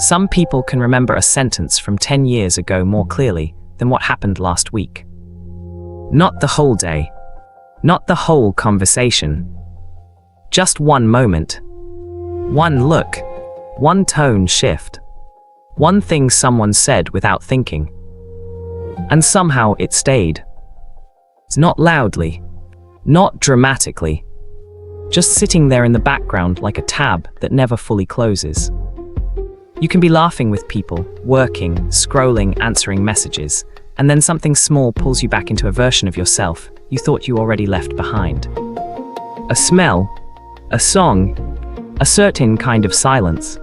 Some people can remember a sentence from 10 years ago more clearly than what happened last week. Not the whole day, not the whole conversation. Just one moment, one look, one tone shift, one thing someone said without thinking. And somehow it stayed. Not loudly, not dramatically, just sitting there in the background like a tab that never fully closes. You can be laughing with people, working, scrolling, answering messages, and then something small pulls you back into a version of yourself you thought you already left behind. A smell, a song, a certain kind of silence.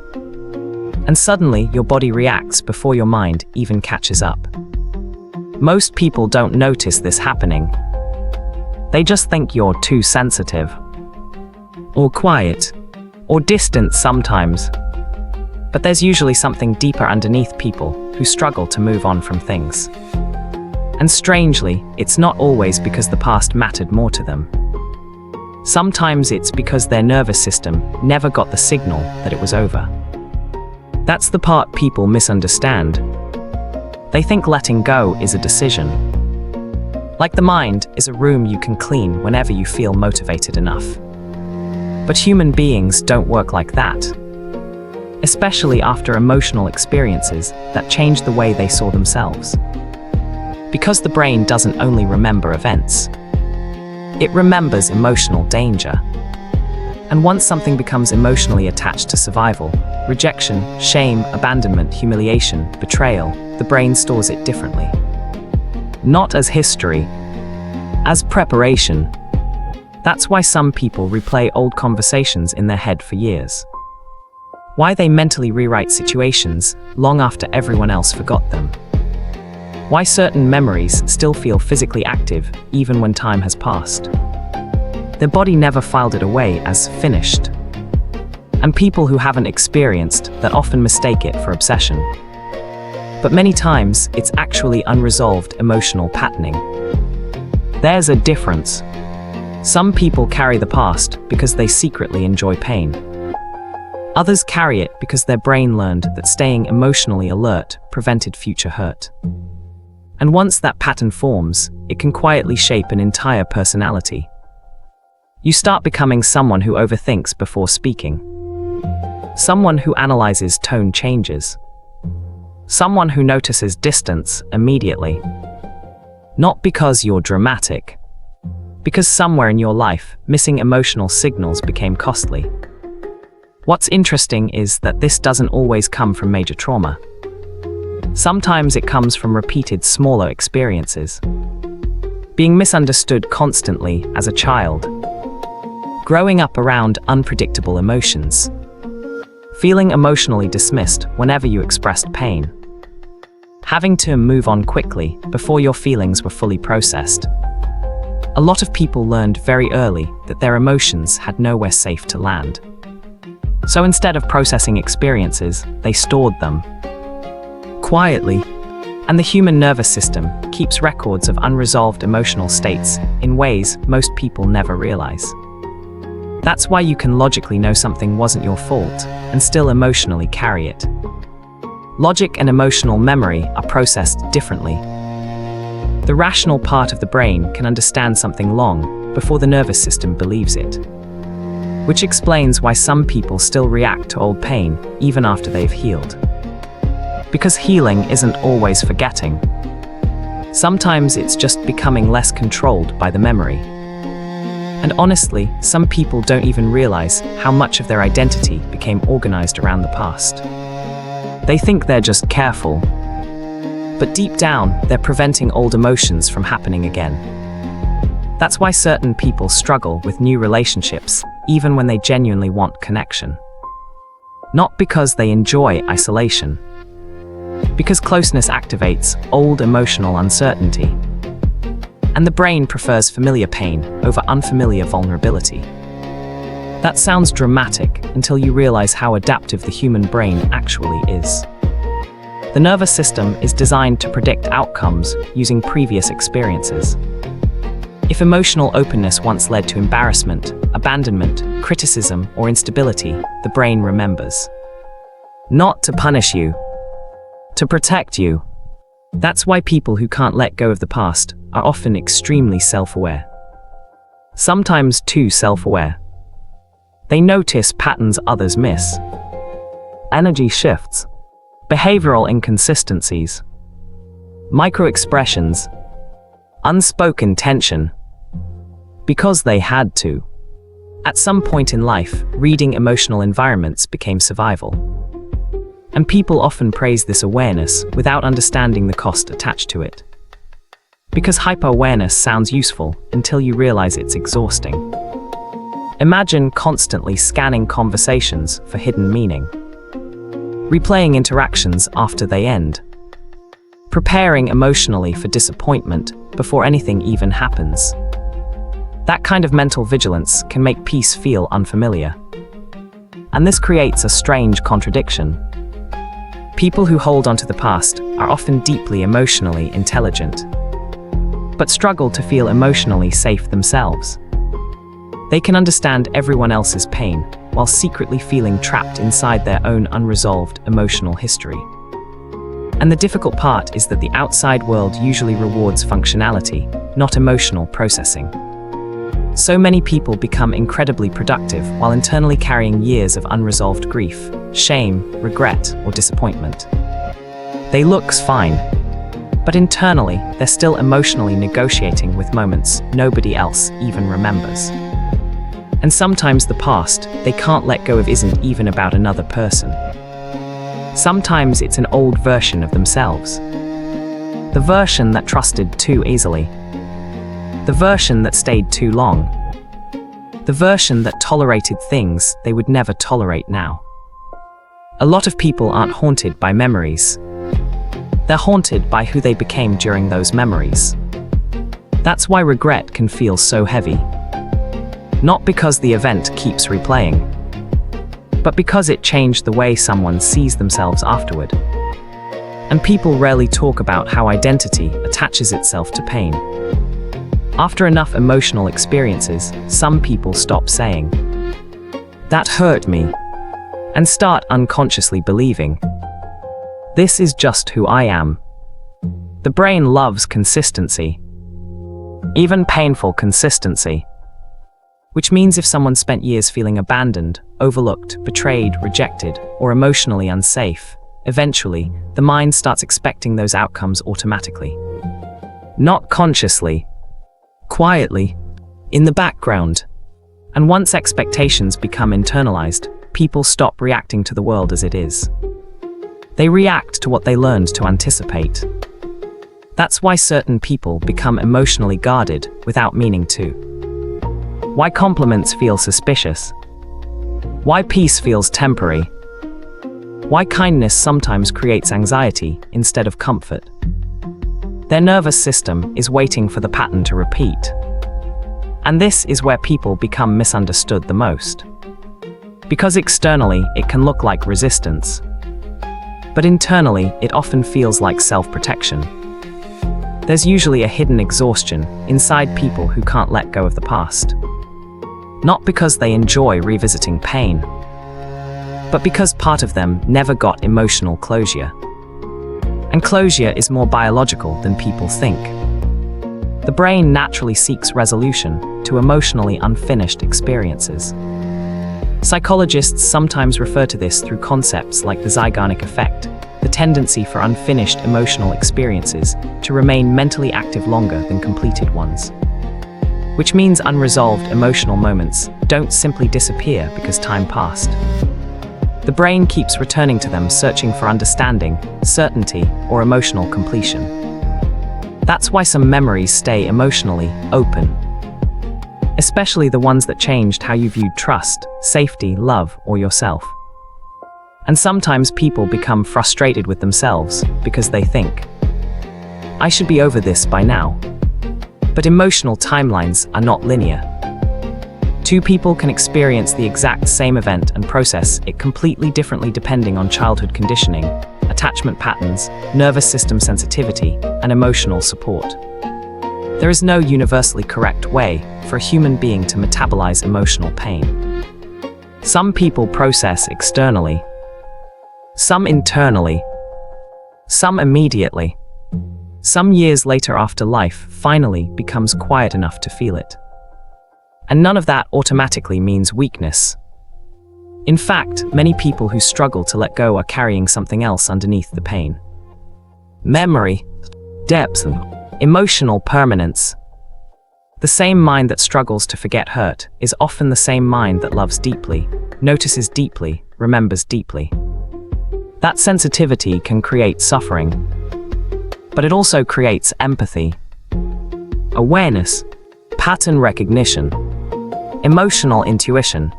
And suddenly your body reacts before your mind even catches up. Most people don't notice this happening. They just think you're too sensitive, or quiet, or distant sometimes. But there's usually something deeper underneath people who struggle to move on from things. And strangely, it's not always because the past mattered more to them. Sometimes it's because their nervous system never got the signal that it was over. That's the part people misunderstand. They think letting go is a decision. Like the mind is a room you can clean whenever you feel motivated enough. But human beings don't work like that. Especially after emotional experiences that change the way they saw themselves. Because the brain doesn't only remember events. It remembers emotional danger. And once something becomes emotionally attached to survival, rejection, shame, abandonment, humiliation, betrayal, the brain stores it differently. Not as history, as preparation. That's why some people replay old conversations in their head for years. Why they mentally rewrite situations long after everyone else forgot them. Why certain memories still feel physically active even when time has passed. Their body never filed it away as finished. And people who haven't experienced that often mistake it for obsession. But many times, it's actually unresolved emotional patterning. There's a difference. Some people carry the past because they secretly enjoy pain. Others carry it because their brain learned that staying emotionally alert prevented future hurt. And once that pattern forms, it can quietly shape an entire personality. You start becoming someone who overthinks before speaking. Someone who analyzes tone changes. Someone who notices distance immediately. Not because you're dramatic. Because somewhere in your life, missing emotional signals became costly. What's interesting is that this doesn't always come from major trauma. Sometimes it comes from repeated smaller experiences. Being misunderstood constantly as a child. Growing up around unpredictable emotions. Feeling emotionally dismissed whenever you expressed pain. Having to move on quickly before your feelings were fully processed. A lot of people learned very early that their emotions had nowhere safe to land. So instead of processing experiences, they stored them. Quietly. And the human nervous system keeps records of unresolved emotional states in ways most people never realize. That's why you can logically know something wasn't your fault and still emotionally carry it. Logic and emotional memory are processed differently. The rational part of the brain can understand something long before the nervous system believes it. Which explains why some people still react to old pain even after they've healed. Because healing isn't always forgetting. Sometimes it's just becoming less controlled by the memory. And honestly, some people don't even realize how much of their identity became organized around the past. They think they're just careful. But deep down, they're preventing old emotions from happening again. That's why certain people struggle with new relationships, even when they genuinely want connection. Not because they enjoy isolation. Because closeness activates old emotional uncertainty. And the brain prefers familiar pain over unfamiliar vulnerability. That sounds dramatic until you realize how adaptive the human brain actually is. The nervous system is designed to predict outcomes using previous experiences. If emotional openness once led to embarrassment, abandonment, criticism, or instability, the brain remembers. Not to punish you, to protect you. That's why people who can't let go of the past are often extremely self-aware. Sometimes too self-aware. They notice patterns others miss. Energy shifts, behavioral inconsistencies, micro-expressions, unspoken tension. Because they had to. At some point in life, reading emotional environments became survival. And people often praise this awareness without understanding the cost attached to it. Because hyper-awareness sounds useful until you realize it's exhausting. Imagine constantly scanning conversations for hidden meaning, replaying interactions after they end, preparing emotionally for disappointment before anything even happens. That kind of mental vigilance can make peace feel unfamiliar. And this creates a strange contradiction. People who hold onto the past are often deeply emotionally intelligent, but struggle to feel emotionally safe themselves. They can understand everyone else's pain while secretly feeling trapped inside their own unresolved emotional history. And the difficult part is that the outside world usually rewards functionality, not emotional processing. So many people become incredibly productive while internally carrying years of unresolved grief, shame, regret, or disappointment. They look fine, but internally, they're still emotionally negotiating with moments nobody else even remembers. And sometimes the past they can't let go of isn't even about another person. Sometimes it's an old version of themselves. The version that trusted too easily. The version that stayed too long. The version that tolerated things they would never tolerate now. A lot of people aren't haunted by memories. They're haunted by who they became during those memories. That's why regret can feel so heavy. Not because the event keeps replaying, but because it changed the way someone sees themselves afterward. And people rarely talk about how identity attaches itself to pain. After enough emotional experiences, some people stop saying, "That hurt me," and start unconsciously believing, "This is just who I am." The brain loves consistency, even painful consistency. Which means if someone spent years feeling abandoned, overlooked, betrayed, rejected, or emotionally unsafe, eventually, the mind starts expecting those outcomes automatically. Not consciously, quietly, in the background. And once expectations become internalized, people stop reacting to the world as it is. They react to what they learned to anticipate. That's why certain people become emotionally guarded without meaning to. Why compliments feel suspicious. Why peace feels temporary. Why kindness sometimes creates anxiety instead of comfort. Their nervous system is waiting for the pattern to repeat. And this is where people become misunderstood the most. Because externally, it can look like resistance. But internally, it often feels like self-protection. There's usually a hidden exhaustion inside people who can't let go of the past. Not because they enjoy revisiting pain, but because part of them never got emotional closure. And closure is more biological than people think. The brain naturally seeks resolution to emotionally unfinished experiences. Psychologists sometimes refer to this through concepts like the Zeigarnik effect, the tendency for unfinished emotional experiences to remain mentally active longer than completed ones. Which means unresolved emotional moments don't simply disappear because time passed. The brain keeps returning to them, searching for understanding, certainty, or emotional completion. That's why some memories stay emotionally open. Especially the ones that changed how you viewed trust, safety, love, or yourself. And sometimes people become frustrated with themselves because they think, "I should be over this by now." But emotional timelines are not linear. Two people can experience the exact same event and process it completely differently depending on childhood conditioning, attachment patterns, nervous system sensitivity, and emotional support. There is no universally correct way for a human being to metabolize emotional pain. Some people process externally. Some internally, some immediately, some years later after life finally becomes quiet enough to feel it. And none of that automatically means weakness. In fact, many people who struggle to let go are carrying something else underneath the pain. Memory, depth, emotional permanence. The same mind that struggles to forget hurt is often the same mind that loves deeply, notices deeply, remembers deeply. That sensitivity can create suffering, but it also creates empathy, awareness, pattern recognition, emotional intuition.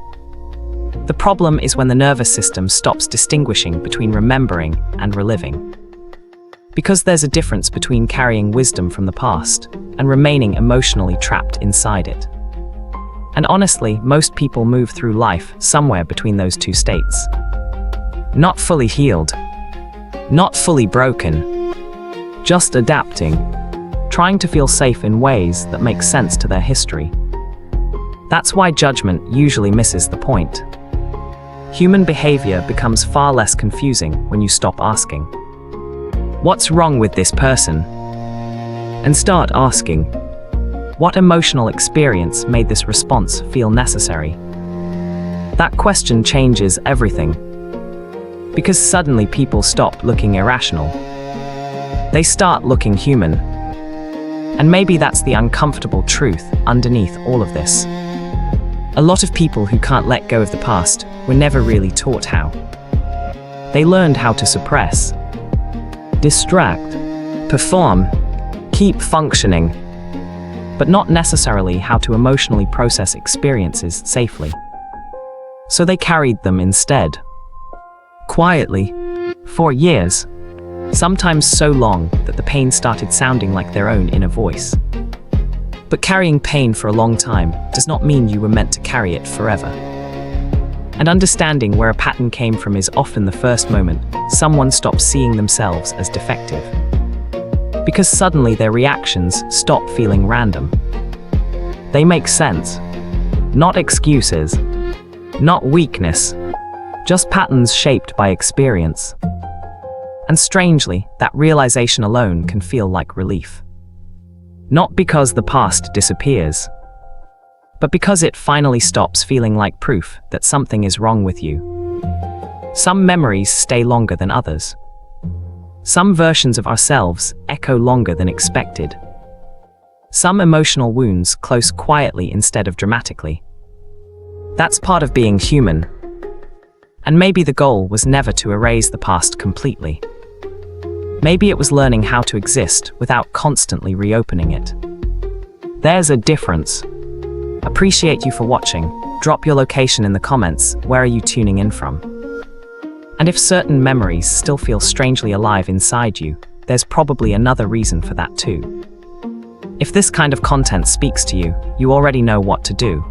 The problem is when the nervous system stops distinguishing between remembering and reliving. Because there's a difference between carrying wisdom from the past and remaining emotionally trapped inside it. And honestly, most people move through life somewhere between those two states. Not fully healed, not fully broken, just adapting, trying to feel safe in ways that make sense to their history. That's why judgment usually misses the point. Human behavior becomes far less confusing when you stop asking, "What's wrong with this person?" and start asking, "What emotional experience made this response feel necessary?" That question changes everything. Because suddenly people stop looking irrational. They start looking human. And maybe that's the uncomfortable truth underneath all of this. A lot of people who can't let go of the past were never really taught how. They learned how to suppress, distract, perform, keep functioning, but not necessarily how to emotionally process experiences safely. So they carried them instead. Quietly, for years, sometimes so long that the pain started sounding like their own inner voice. But carrying pain for a long time does not mean you were meant to carry it forever. And understanding where a pattern came from is often the first moment someone stops seeing themselves as defective. Because suddenly their reactions stop feeling random. They make sense. Not excuses. Not weakness. Just patterns shaped by experience. And strangely, that realization alone can feel like relief. Not because the past disappears, but because it finally stops feeling like proof that something is wrong with you. Some memories stay longer than others. Some versions of ourselves echo longer than expected. Some emotional wounds close quietly instead of dramatically. That's part of being human. And maybe the goal was never to erase the past completely. Maybe it was learning how to exist without constantly reopening it. There's a difference. Appreciate you for watching. Drop your location in the comments. Where are you tuning in from? And if certain memories still feel strangely alive inside you, there's probably another reason for that too. If this kind of content speaks to you, you already know what to do.